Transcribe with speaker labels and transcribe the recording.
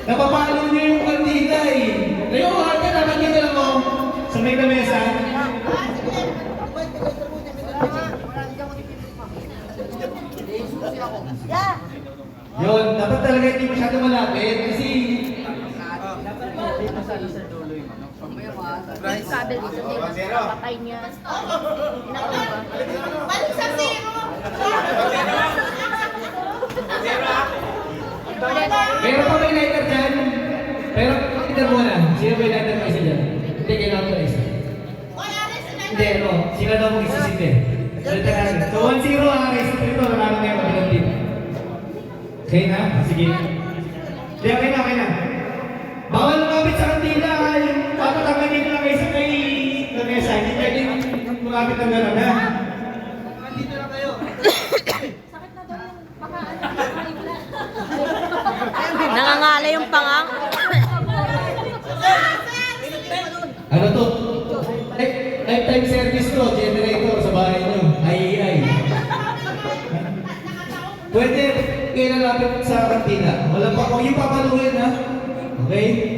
Speaker 1: Napapalo niyo yung kandila eh. Tayo ko, handa na, kandila lang mo. Sa may lamesa. Yun, dapat talaga hindi masyado malapit kasi
Speaker 2: Kabel dito, papay niya.
Speaker 3: Balik sa zero!
Speaker 1: meron pa may lighter dyan. Pero pakita mo na, sino may lighter pa isa dyan? Hindi, kailangan ko na isa. Hindi, no, sino daw mong isisindi? Lighter natin. So 1-0 ang Aris. Ito, marami na yung kabilang team. Okay na? Sige. Hindi, okay na. Bawal lumapit sa kandila. Yung papatanggalin nyo lang kayo sa may lamesa. Hindi pwedeng lumapit ng gano'n, ha? Nandito lang kayo.
Speaker 2: Nangangala yung pangang.
Speaker 1: Ano to? Lifetime service to, generator sa bahay nyo. IEI. Pwede kayo nalapit sa kantina. Wala pa, huwag yung papaluin ha. Okay?